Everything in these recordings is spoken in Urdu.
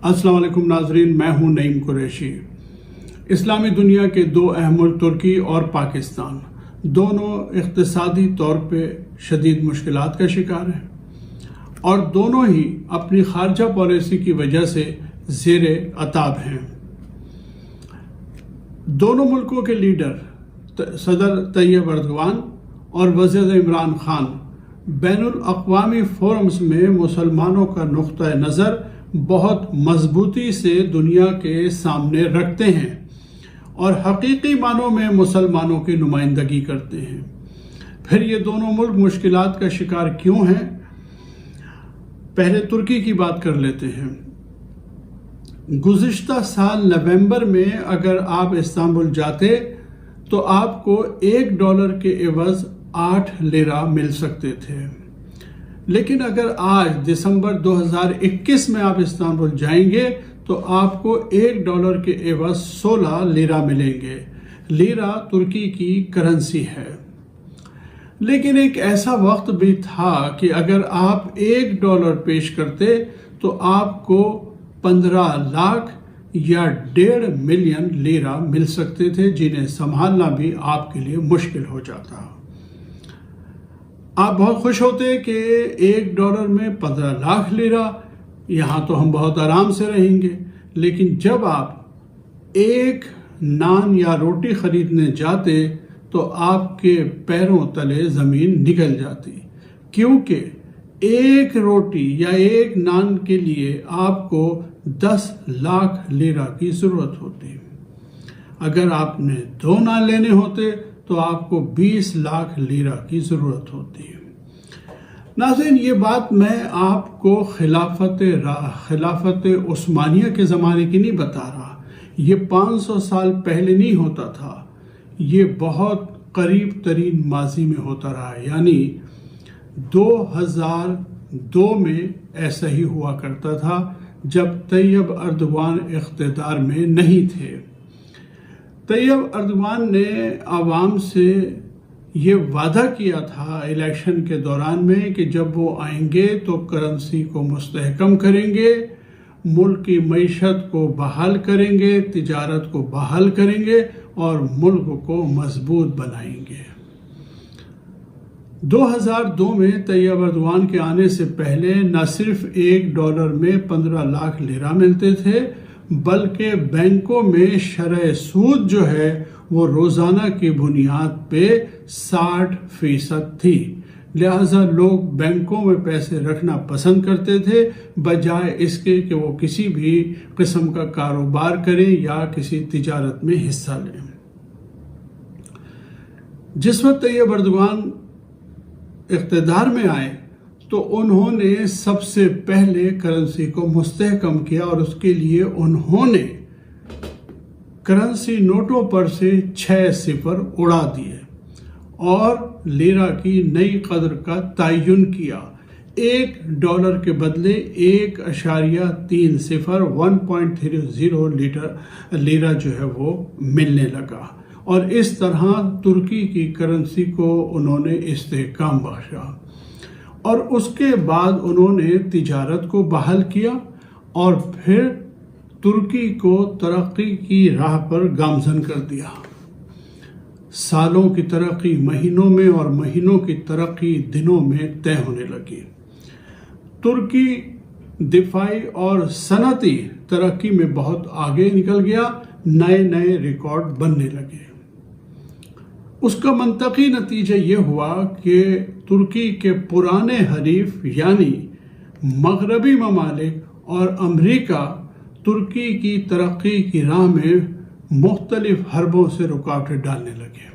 السلام علیکم ناظرین، میں ہوں نعیم قریشی۔ اسلامی دنیا کے دو اہم ملک ترکی اور پاکستان دونوں اقتصادی طور پہ شدید مشکلات کا شکار ہیں اور دونوں ہی اپنی خارجہ پالیسی کی وجہ سے زیر عتاب ہیں۔ دونوں ملکوں کے لیڈر صدر طیب اردوان اور وزیر عمران خان بین الاقوامی فورمز میں مسلمانوں کا نقطہ نظر بہت مضبوطی سے دنیا کے سامنے رکھتے ہیں اور حقیقی معنوں میں مسلمانوں کی نمائندگی کرتے ہیں۔ پھر یہ دونوں ملک مشکلات کا شکار کیوں ہیں؟ پہلے ترکی کی بات کر لیتے ہیں۔ گزشتہ سال نومبر میں اگر آپ استنبول جاتے تو آپ کو $1 کے عوض 8 لیرہ مل سکتے تھے، لیکن اگر آج دسمبر 2021 میں آپ استنبول جائیں گے تو آپ کو $1 کے عوض 16 لیرہ ملیں گے۔ لیرہ ترکی کی کرنسی ہے، لیکن ایک ایسا وقت بھی تھا کہ اگر آپ $1 پیش کرتے تو آپ کو 15 لاکھ یا 1.5 ملین لیرہ مل سکتے تھے، جنہیں سنبھالنا بھی آپ کے لیے مشکل ہو جاتا۔ آپ بہت خوش ہوتے کہ $1 میں 15 لاکھ لیرہ، یہاں تو ہم بہت آرام سے رہیں گے، لیکن جب آپ ایک نان یا روٹی خریدنے جاتے تو آپ کے پیروں تلے زمین نکل جاتی، کیونکہ ایک روٹی یا ایک نان کے لیے آپ کو 10 لاکھ لیرہ کی ضرورت ہوتی۔ اگر آپ نے 2 نان لینے ہوتے تو آپ کو 20 لاکھ لیرہ کی ضرورت ہوتی ہے۔ ناظرین، یہ بات میں آپ کو خلافت عثمانیہ کے زمانے کی نہیں بتا رہا، یہ 500 سال پہلے نہیں ہوتا تھا، یہ بہت قریب ترین ماضی میں ہوتا رہا، یعنی 2002 میں ایسا ہی ہوا کرتا تھا جب طیب اردوان اقتدار میں نہیں تھے۔ طیب اردوان نے عوام سے یہ وعدہ کیا تھا الیکشن کے دوران میں کہ جب وہ آئیں گے تو کرنسی کو مستحکم کریں گے، ملک کی معیشت کو بحال کریں گے، تجارت کو بحال کریں گے اور ملک کو مضبوط بنائیں گے۔ 2002 میں طیب اردوان کے آنے سے پہلے نہ صرف $1 میں 15 لاکھ لیرہ ملتے تھے، بلکہ بینکوں میں شرح سود جو ہے وہ روزانہ کی بنیاد پہ 60% تھی، لہٰذا لوگ بینکوں میں پیسے رکھنا پسند کرتے تھے بجائے اس کے کہ وہ کسی بھی قسم کا کاروبار کریں یا کسی تجارت میں حصہ لیں۔ جس وقت طیب اردوان اقتدار میں آئے تو انہوں نے سب سے پہلے کرنسی کو مستحکم کیا اور اس کے لیے انہوں نے کرنسی نوٹوں پر سے 6 صفر اڑا دیے اور لیرہ کی نئی قدر کا تعین کیا۔ $1 کے بدلے 1.30 صفر 1.30 لیرہ جو ہے وہ ملنے لگا، اور اس طرح ترکی کی کرنسی کو انہوں نے استحکام بخشا، اور اس کے بعد انہوں نے تجارت کو بحال کیا اور پھر ترکی کو ترقی کی راہ پر گامزن کر دیا۔ سالوں کی ترقی مہینوں میں اور مہینوں کی ترقی دنوں میں طے ہونے لگی۔ ترکی دفاعی اور صنعتی ترقی میں بہت آگے نکل گیا، نئے ریکارڈ بننے لگے۔ اس کا منطقی نتیجہ یہ ہوا کہ ترکی کے پرانے حریف یعنی مغربی ممالک اور امریکہ ترکی کی ترقی کی راہ میں مختلف حربوں سے رکاوٹیں ڈالنے لگے۔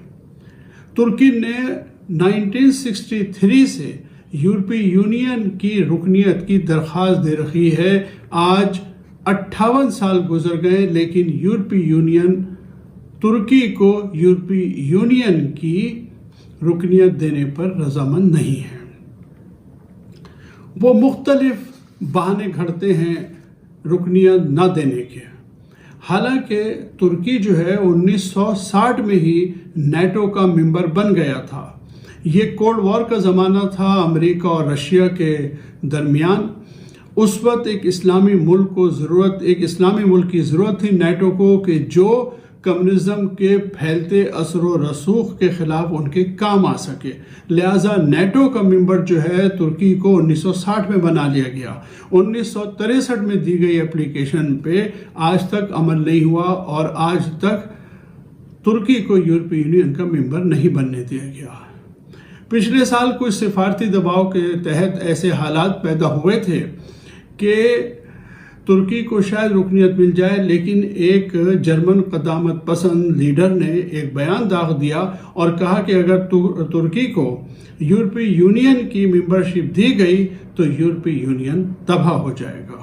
ترکی نے 1963 سے یورپی یونین کی رکنیت کی درخواست دے رکھی ہے۔ آج 58 سال گزر گئے، لیکن یورپی یونین ترکی کو یورپی یونین کی رکنیت دینے پر رضامند نہیں ہے۔ وہ مختلف بہانے گھڑتے ہیں رکنیت نہ دینے کے، حالانکہ ترکی جو ہے 1960 میں ہی نیٹو کا ممبر بن گیا تھا۔ یہ کولڈ وار کا زمانہ تھا امریکہ اور رشیا کے درمیان، اس وقت ایک اسلامی ملک کی ضرورت تھی نیٹو کو کہ جو کمیونزم کے پھیلتے اثر و رسوخ کے خلاف ان کے کام آ سکے. لہٰذا نیٹو کا ممبر جو ہے ترکی کو 1960 میں بنا لیا گیا. 1963 میں دی گئی اپلیکیشن پہ آج تک عمل نہیں ہوا اور آج تک ترکی کو یورپی یونین کا ممبر نہیں بننے دیا گیا. پچھلے سال کچھ سفارتی دباؤ کے تحت ایسے حالات پیدا ہوئے تھے کہ ترکی کو شاید رکنیت مل جائے، لیکن ایک جرمن قدامت پسند لیڈر نے ایک بیان داغ دیا اور کہا کہ اگر ترکی کو یورپی یونین کی ممبرشپ دی گئی تو یورپی یونین تباہ ہو جائے گا.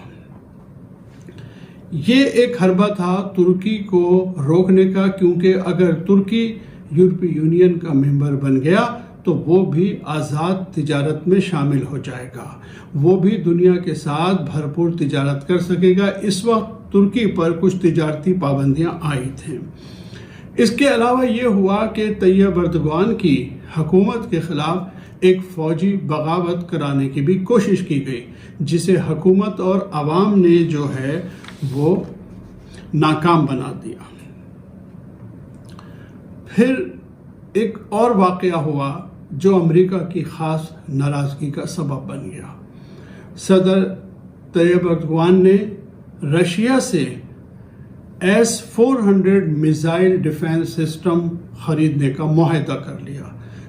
یہ ایک حربہ تھا ترکی کو روکنے کا، کیونکہ اگر ترکی یورپی یونین کا ممبر بن گیا تو وہ بھی آزاد تجارت میں شامل ہو جائے گا، وہ بھی دنیا کے ساتھ بھرپور تجارت کر سکے گا. اس وقت ترکی پر کچھ تجارتی پابندیاں آئی تھیں. اس کے علاوہ یہ ہوا کہ طیب اردوغان کی حکومت کے خلاف ایک فوجی بغاوت کرانے کی بھی کوشش کی گئی، جسے حکومت اور عوام نے جو ہے وہ ناکام بنا دیا. پھر ایک اور واقعہ ہوا جو امریکہ کی خاص ناراضگی کا سبب بن گیا. صدر طیب اردوغان نے رشیا سے S-400 میزائل ڈیفنس سسٹم خریدنے کا معاہدہ کر لیا،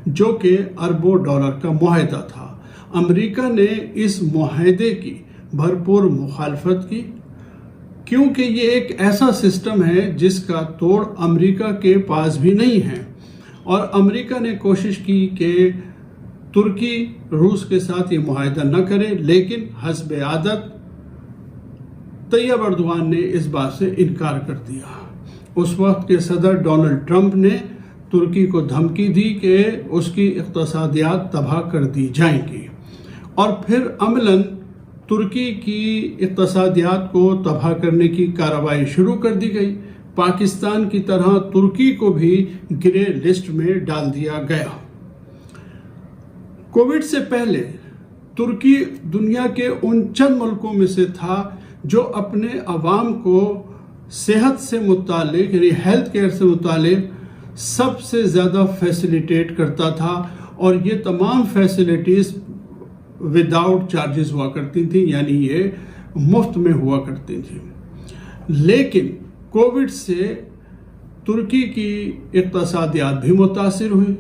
جو کہ اربوں ڈالر کا معاہدہ تھا. امریکہ نے اس معاہدے کی بھرپور مخالفت کی، کیونکہ یہ ایک ایسا سسٹم ہے جس کا توڑ امریکہ کے پاس بھی نہیں ہے. اور امریکہ نے کوشش کی کہ ترکی روس کے ساتھ یہ معاہدہ نہ کرے، لیکن حسب عادت طیب اردوغان نے اس بات سے انکار کر دیا. اس وقت کے صدر ڈونلڈ ٹرمپ نے ترکی کو دھمکی دی کہ اس کی اقتصادیات تباہ کر دی جائیں گی، اور پھر عملاً ترکی کی اقتصادیات کو تباہ کرنے کی کارروائی شروع کر دی گئی. پاکستان کی طرح ترکی کو بھی گرے لسٹ میں ڈال دیا گیا. کووڈ سے پہلے ترکی دنیا کے ان چند ملکوں میں سے تھا جو اپنے عوام کو صحت سے متعلق یعنی ہیلتھ کیئر سے متعلق سب سے زیادہ فیسیلیٹیٹ کرتا تھا، اور یہ تمام فیسیلیٹیز وداؤٹ چارجز ہوا کرتی تھیں، یعنی یہ مفت میں ہوا کرتی تھیں. لیکن کووڈ سے ترکی کی اقتصادیات بھی متاثر ہوئی.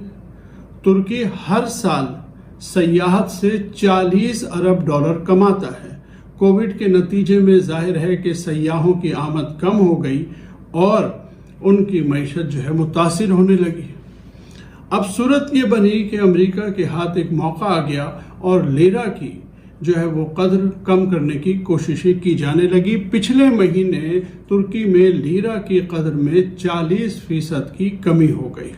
ترکی ہر سال سیاحت سے $40 ارب کماتا ہے. کووڈ کے نتیجے میں ظاہر ہے کہ سیاحوں کی آمد کم ہو گئی اور ان کی معیشت جو ہے متاثر ہونے لگی. اب صورت یہ بنی کہ امریکہ کے ہاتھ ایک موقع آ گیا اور لیرا کی جو ہے وہ قدر کم کرنے کی کوششیں کی جانے لگی. پچھلے مہینے ترکی میں لیرا کی قدر میں 40% کی کمی ہو گئی.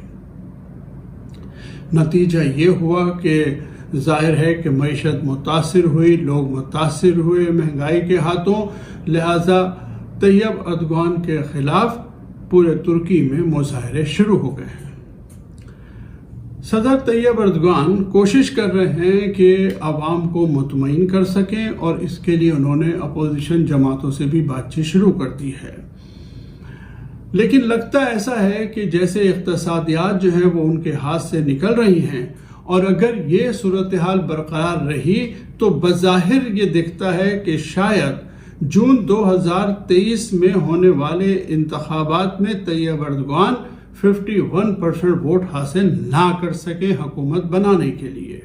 نتیجہ یہ ہوا کہ ظاہر ہے کہ معیشت متاثر ہوئی، لوگ متاثر ہوئے مہنگائی کے ہاتھوں. لہذا طیب اردوغان کے خلاف پورے ترکی میں مظاہرے شروع ہو گئے ہیں. صدر طیب اردوغان کوشش کر رہے ہیں کہ عوام کو مطمئن کر سکیں، اور اس کے لیے انہوں نے اپوزیشن جماعتوں سے بھی بات چیت شروع کر دی ہے. لیکن لگتا ایسا ہے کہ جیسے اقتصادیات جو ہیں وہ ان کے ہاتھ سے نکل رہی ہیں، اور اگر یہ صورتحال برقرار رہی تو بظاہر یہ دکھتا ہے کہ شاید جون 2023 میں ہونے والے انتخابات میں طیب اردوغان 51% ووٹ حاصل نہ کر سکے حکومت بنانے کے لیے.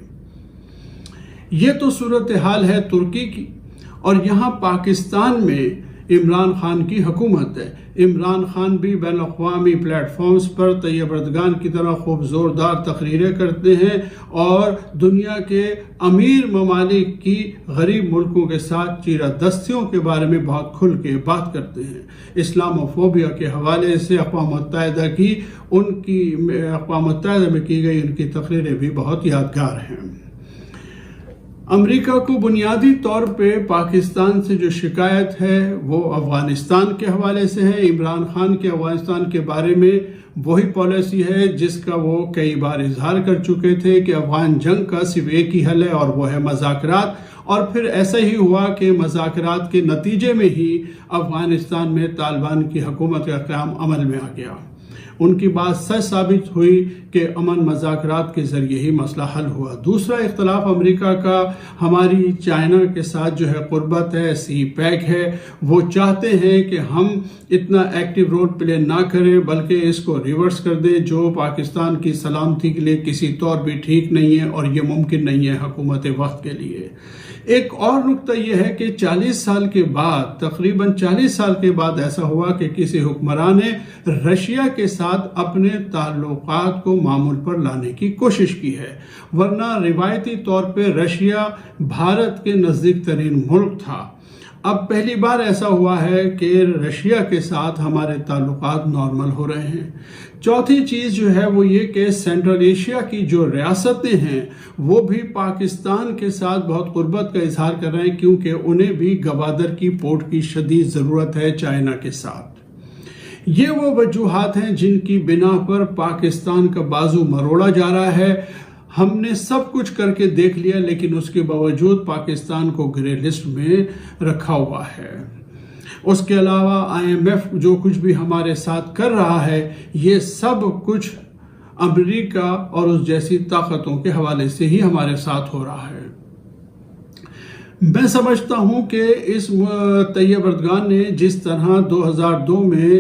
یہ تو صورتحال ہے ترکی کی. اور یہاں پاکستان میں عمران خان کی حکومت ہے. عمران خان بھی بین الاقوامی پلیٹ فارمز پر طیب اردوغان کی طرح خوب زوردار تقریریں کرتے ہیں اور دنیا کے امیر ممالک کی غریب ملکوں کے ساتھ چیرہ دستیوں کے بارے میں بہت کھل کے بات کرتے ہیں. اسلاموفوبیا کے حوالے سے اقوام متحدہ میں کی گئی ان کی تقریریں بھی بہت یادگار ہیں. امریکہ کو بنیادی طور پہ پاکستان سے جو شکایت ہے وہ افغانستان کے حوالے سے ہے۔ عمران خان کے افغانستان کے بارے میں وہی پالیسی ہے جس کا وہ کئی بار اظہار کر چکے تھے کہ افغان جنگ کا صرف ایک ہی حل ہے اور وہ ہے مذاکرات، اور پھر ایسا ہی ہوا کہ مذاکرات کے نتیجے میں ہی افغانستان میں طالبان کی حکومت کا قیام عمل میں آ گیا۔ ان کی بات سچ ثابت ہوئی کہ امن مذاکرات کے ذریعے ہی مسئلہ حل ہوا۔ دوسرا اختلاف امریکہ کا ہماری چائنا کے ساتھ جو ہے قربت ہے، سی پیک ہے۔ وہ چاہتے ہیں کہ ہم اتنا ایکٹیو رول پلے نہ کریں بلکہ اس کو ریورس کر دیں، جو پاکستان کی سلامتی کے لیے کسی طور بھی ٹھیک نہیں ہے اور یہ ممکن نہیں ہے حکومت وقت کے لیے۔ ایک اور نکتہ یہ ہے کہ 40 سال کے بعد، تقریباً 40 سال کے بعد ایسا ہوا کہ کسی حکمران نے رشیا کے ساتھ اپنے تعلقات کو معمول پر لانے کی کوشش کی ہے، ورنہ روایتی طور پہ رشیا بھارت کے نزدیک ترین ملک تھا۔ اب پہلی بار ایسا ہوا ہے کہ رشیا کے ساتھ ہمارے تعلقات نارمل ہو رہے ہیں۔ چوتھی چیز جو ہے وہ یہ کہ سینٹرل ایشیا کی جو ریاستیں ہیں وہ بھی پاکستان کے ساتھ بہت قربت کا اظہار کر رہے ہیں، کیونکہ انہیں بھی گوادر کی پورٹ کی شدید ضرورت ہے چائنا کے ساتھ۔ یہ وہ وجوہات ہیں جن کی بنا پر پاکستان کا بازو مروڑا جا رہا ہے۔ ہم نے سب کچھ کر کے دیکھ لیا، لیکن اس کے باوجود پاکستان کو گرے لسٹ میں رکھا ہوا ہے۔ اس کے علاوہ IMF جو کچھ بھی ہمارے ساتھ کر رہا ہے، یہ سب کچھ امریکہ اور اس جیسی طاقتوں کے حوالے سے ہی ہمارے ساتھ ہو رہا ہے۔ میں سمجھتا ہوں کہ اس طیب اردگان نے جس طرح 2002 میں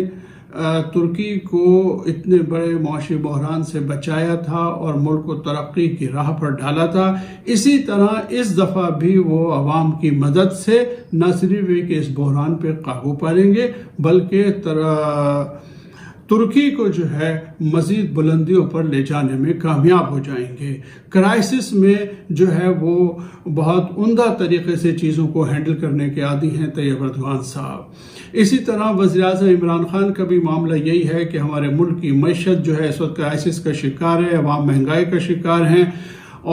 ترکی کو اتنے بڑے معاشی بحران سے بچایا تھا اور ملک کو ترقی کی راہ پر ڈالا تھا، اسی طرح اس دفعہ بھی وہ عوام کی مدد سے نہ صرف ایک اس بحران پہ قابو پائیں گے بلکہ ترکی کو جو ہے مزید بلندیوں پر لے جانے میں کامیاب ہو جائیں گے۔ کرائسس میں جو ہے وہ بہت عمدہ طریقے سے چیزوں کو ہینڈل کرنے کے عادی ہیں طیب اردگان صاحب۔ اسی طرح وزیر اعظم عمران خان کا بھی معاملہ یہی ہے کہ ہمارے ملک کی معیشت جو ہے اس وقت کرائسس کا شکار ہے، عوام مہنگائی کا شکار ہیں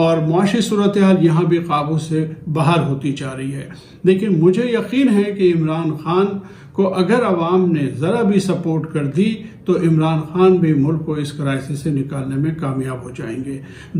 اور معاشی صورتحال یہاں بھی قابو سے باہر ہوتی جا رہی ہے۔ لیکن مجھے یقین ہے کہ عمران خان کو اگر عوام نے ذرا بھی سپورٹ کر دی تو عمران خان بھی ملک کو اس کرائسس سے نکالنے میں کامیاب ہو جائیں گے۔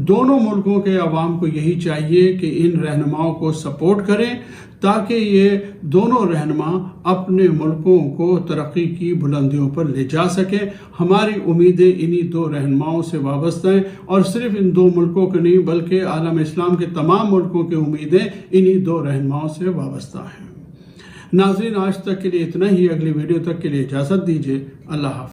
دونوں ملکوں کے عوام کو یہی چاہیے کہ ان رہنماؤں کو سپورٹ کریں تاکہ یہ دونوں رہنما اپنے ملکوں کو ترقی کی بلندیوں پر لے جا سکیں۔ ہماری امیدیں انہی دو رہنماؤں سے وابستہ ہیں اور صرف ان دو ملکوں کے نہیں بلکہ عالم اسلام کے تمام ملکوں کی امیدیں انہی دو رہنماؤں سے وابستہ ہیں۔ ناظرین، آج تک کے لیے اتنا ہی۔ اگلی ویڈیو تک کے لیے اجازت دیجیے۔ اللہ حافظ۔